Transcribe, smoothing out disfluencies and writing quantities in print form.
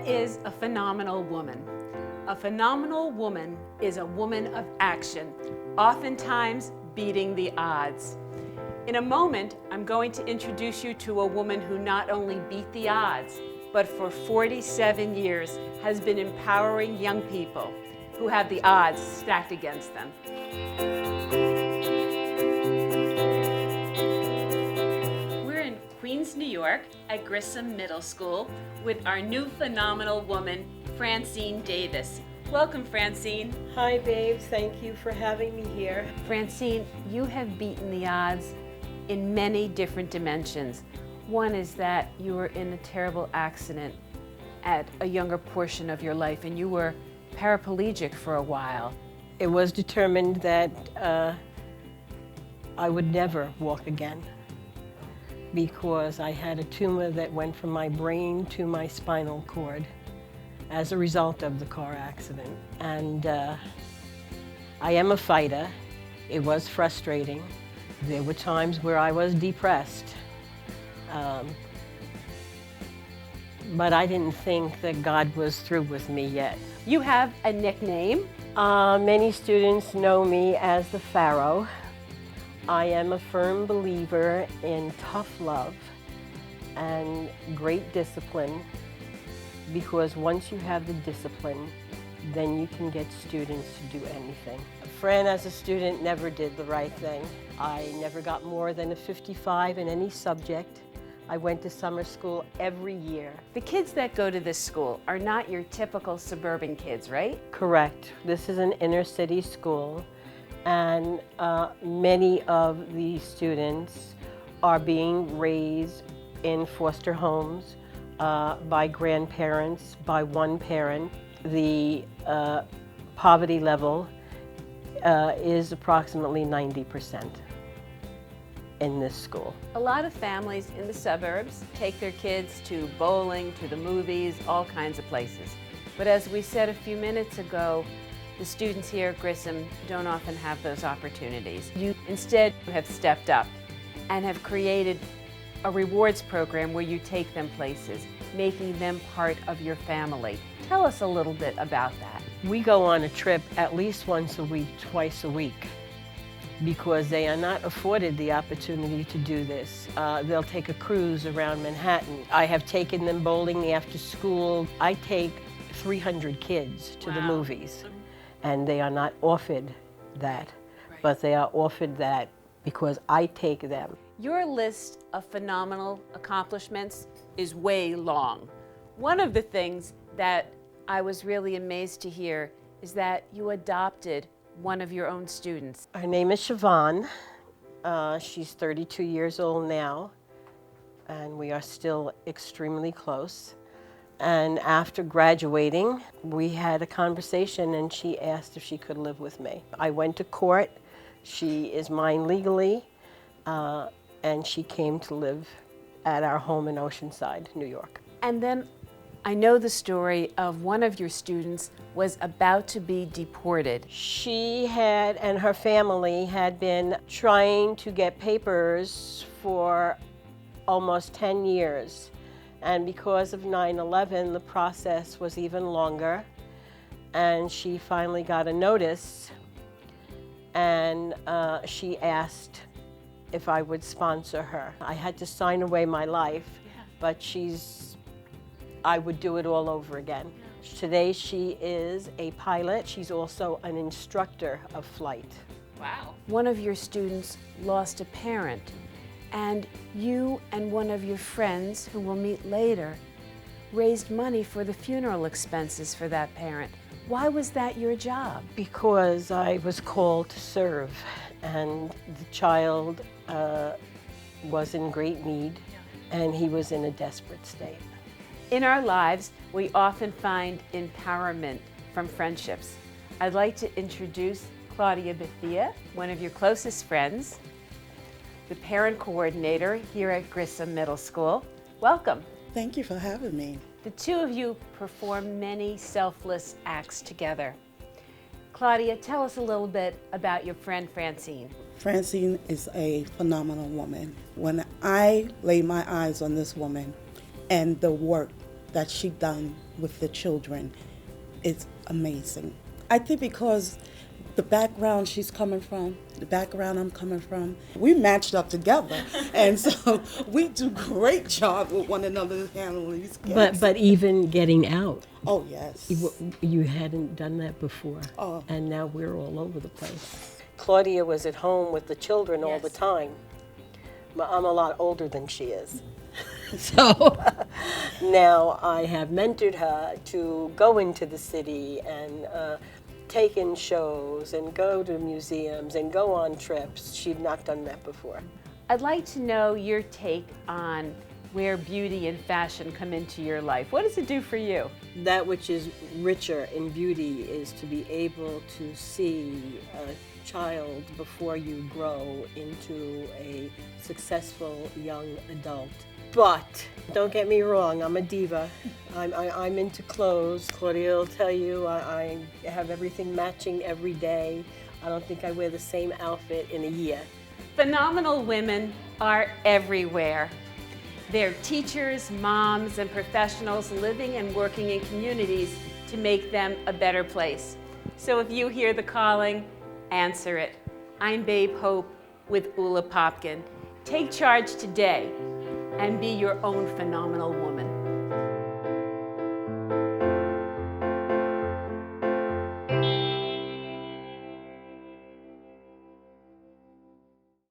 What is a phenomenal woman? A phenomenal woman is a woman of action, oftentimes beating the odds. In a moment, I'm going to introduce you to a woman who not only beat the odds, but for 47 years has been empowering young people who have the odds stacked against them. We're in Queens, New York at Grissom Middle School with our new phenomenal woman, Francine Davis. Welcome, Francine. Hi, babes. Thank you for having me here. Francine, you have beaten the odds in many different dimensions. One is that you were in a terrible accident at a younger portion of your life and you were paraplegic for a while. It was determined that I would never walk again because I had a tumor that went from my brain to my spinal cord as a result of the car accident. And I am a fighter. It was frustrating. There were times where I was depressed. But I didn't think that God was through with me yet. You have a nickname. Many students know me as the Pharaoh. I am a firm believer in tough love and great discipline, because once you have the discipline, then you can get students to do anything. Fran, as a student, never did the right thing. I never got more than a 55 in any subject. I went to summer school every year. The kids that go to this school are not your typical suburban kids, right? Correct. This is an inner city school, and many of the students are being raised in foster homes by grandparents, by one parent. The poverty level is approximately 90% in this school. A lot of families in the suburbs take their kids to bowling, to the movies, all kinds of places. But as we said a few minutes ago, the students here at Grissom don't often have those opportunities. You instead have stepped up and have created a rewards program where you take them places, making them part of your family. Tell us a little bit about that. We go on a trip at least once a week, twice a week, because they are not afforded the opportunity to do this. They'll take a cruise around Manhattan. I have taken them bowling after school. I take 300 kids to the movies, and they are not offered that, but they are offered that because I take them. Your list of phenomenal accomplishments is way long. One of the things that I was really amazed to hear is that you adopted one of your own students. Her name is Siobhan. She's 32 years old now, and we are still extremely close. And after graduating, we had a conversation and she asked if she could live with me. I went to court. She is mine legally, and she came to live at our home in Oceanside, New York. And then I know the story of one of your students was about to be deported. She had, and her family had been trying to get papers for almost 10 years. And because of 9/11, the process was even longer. And she finally got a notice, and she asked if I would sponsor her. I had to sign away my life, but I would do it all over again. Today she is a pilot. She's also an instructor of flight. Wow. One of your students lost a parent, and you and one of your friends, who we'll meet later, raised money for the funeral expenses for that parent. Why was that your job? Because I was called to serve, and the child was in great need, and he was in a desperate state. In our lives, we often find empowerment from friendships. I'd like to introduce Claudia Bethia, one of your closest friends, the parent coordinator here at Grissom Middle School. Welcome. Thank you for having me. The two of you perform many selfless acts together. Claudia, tell us a little bit about your friend Francine. Francine is a phenomenal woman. When I lay my eyes on this woman and the work that she done with the children is amazing. I think because the background she's coming from, the background I'm coming from, we matched up together. And so we do great job with one another handling these kids. But even getting out, Oh, yes. you hadn't done that before. Oh. And now we're all over the place. Claudia was at home with the children all the Yes. time. I'm a lot older than she is. So now I have mentored her to go into the city and take in shows and go to museums and go on trips. She'd not done that before. I'd like to know your take on where beauty and fashion come into your life. What does it do for you? That which is richer in beauty is to be able to see a child before you grow into a successful young adult. But don't get me wrong, I'm a diva. I'm into clothes. Claudia will tell you I have everything matching every day. I don't think I wear the same outfit in a year. Phenomenal women are everywhere. They're teachers, moms, and professionals living and working in communities to make them a better place. So if you hear the calling, answer it. I'm Babe Hope with Ulla Popken. Take charge today and be your own phenomenal woman.